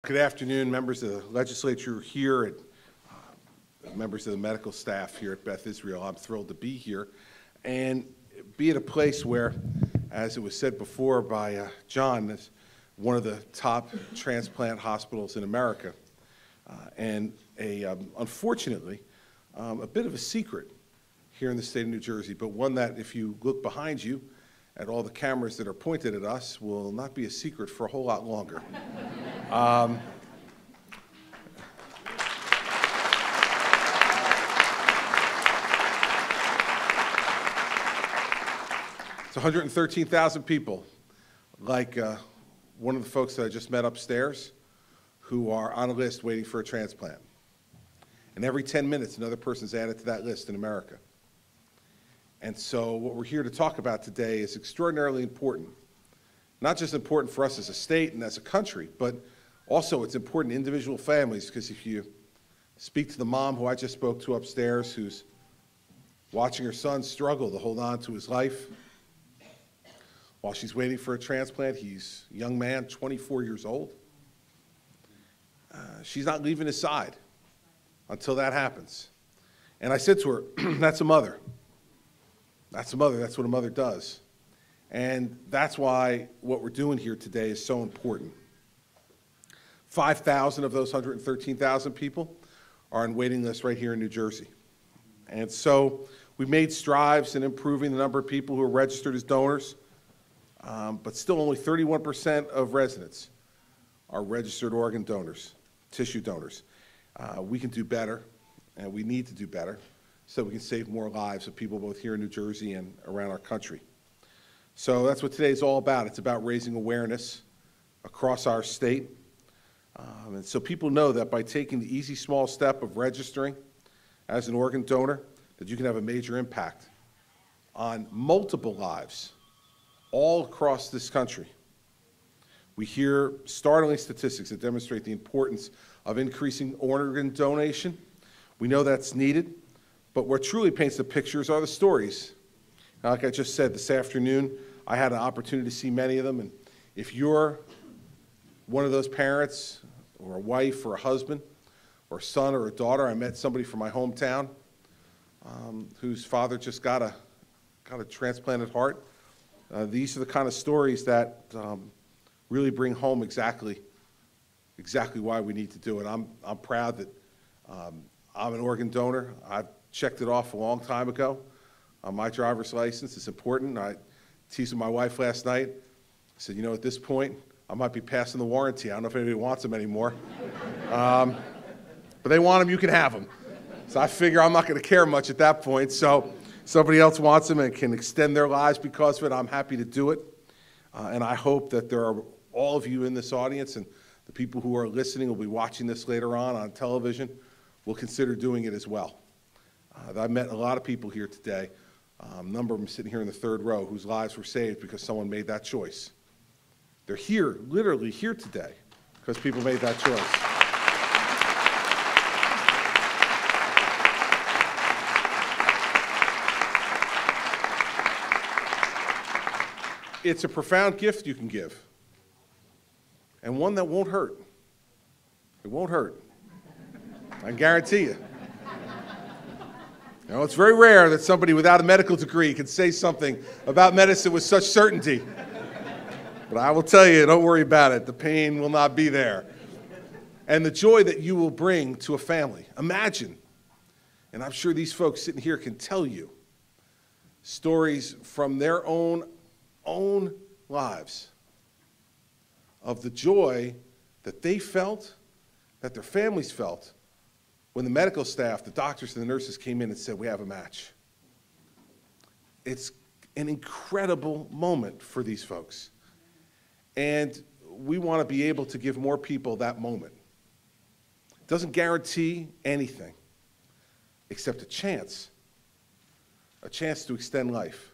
Good afternoon, members of the legislature here and members of the medical staff here at Beth Israel. I'm thrilled to be here and be at a place where, as it was said before by John, is one of the top transplant hospitals in America, and unfortunately, a bit of a secret here in the state of New Jersey, but one that if you look behind you at all the cameras that are pointed at us will not be a secret for a whole lot longer. It's 113,000 people, like one of the folks that I just met upstairs, who are on a list waiting for a transplant. And every 10 minutes, another person's added to that list in America. And so what we're here to talk about today is extraordinarily important. Not just important for us as a state and as a country, but also it's important to individual families, because if you speak to the mom who I just spoke to upstairs, who's watching her son struggle to hold on to his life while she's waiting for a transplant, he's a young man, 24 years old. She's not leaving his side until that happens. And I said to her, that's a mother. That's a mother. That's what a mother does. And that's why what we're doing here today is so important. 5,000 of those 113,000 people are on waiting lists right here in New Jersey. And so we've made strides in improving the number of people who are registered as donors, but still only 31% of residents are registered organ donors, tissue donors. We can do better, and we need to do better, so we can save more lives of people both here in New Jersey and around our country. So that's what today's all about. It's about raising awareness across our state. And so people know that by taking the easy small step of registering as an organ donor, that you can have a major impact on multiple lives all across this country. We hear startling statistics that demonstrate the importance of increasing organ donation. We know that's needed. But what truly paints the pictures are the stories. Now, like I just said, this afternoon, I had an opportunity to see many of them. And if you're one of those parents, or a wife, or a husband, or a son, or a daughter, I met somebody from my hometown whose father just got a transplanted heart. These are the kind of stories that really bring home exactly why we need to do it. I'm proud that I'm an organ donor. I've checked it off a long time ago on my driver's license. It's important. I teased with my wife last night. I said, you know, at this point, I might be passing the warranty. I don't know if anybody wants them anymore. But they want them, you can have them. So I figure I'm not going to care much at that point. So somebody else wants them and can extend their lives because of it, I'm happy to do it. And I hope that there are all of you in this audience, and the people who are listening will be watching this later on television, will consider doing it as well. I've met a lot of people here today, a number of them sitting here in the third row, whose lives were saved because someone made that choice. They're here, literally here today, because people made that choice. It's a profound gift you can give, and one that won't hurt. It won't hurt. I guarantee you. You know, it's very rare that somebody without a medical degree can say something about medicine with such certainty. But I will tell you, don't worry about it. The pain will not be there. And the joy that you will bring to a family. Imagine, and I'm sure these folks sitting here can tell you stories from their own lives of the joy that they felt, that their families felt, when the medical staff, the doctors and the nurses came in and said, we have a match. It's an incredible moment for these folks. And we want to be able to give more people that moment. It doesn't guarantee anything except a chance to extend life.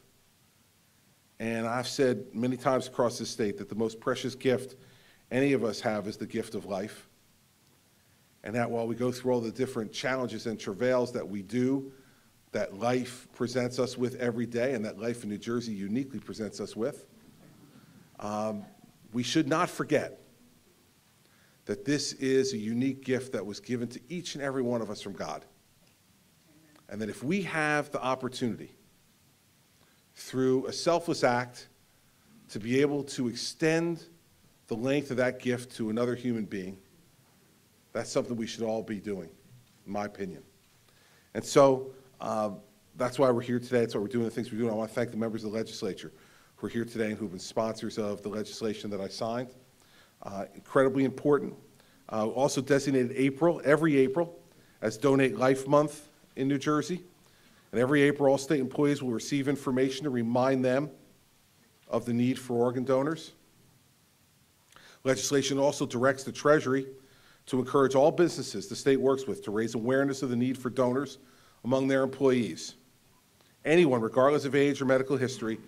And I've said many times across this state that the most precious gift any of us have is the gift of life. And that while we go through all the different challenges and travails that we do, that life presents us with every day, and that life in New Jersey uniquely presents us with, we should not forget that this is a unique gift that was given to each and every one of us from God. And that if we have the opportunity, through a selfless act, to be able to extend the length of that gift to another human being, that's something we should all be doing, in my opinion. And so that's why we're here today. That's why we're doing the things we're doing. I want to thank the members of the legislature who are here today and who have been sponsors of the legislation that I signed. Incredibly important. Also designated April, every April, as Donate Life Month in New Jersey. And every April, all state employees will receive information to remind them of the need for organ donors. Legislation also directs the Treasury to encourage all businesses the state works with to raise awareness of the need for donors among their employees. Anyone, regardless of age or medical history,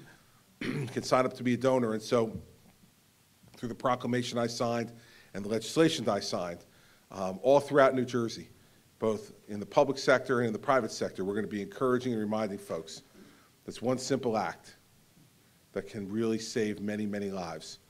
can sign up to be a donor. And so, through the proclamation I signed and the legislation that I signed, all throughout New Jersey, both in the public sector and in the private sector, we're going to be encouraging and reminding folks that's one simple act that can really save many, many lives.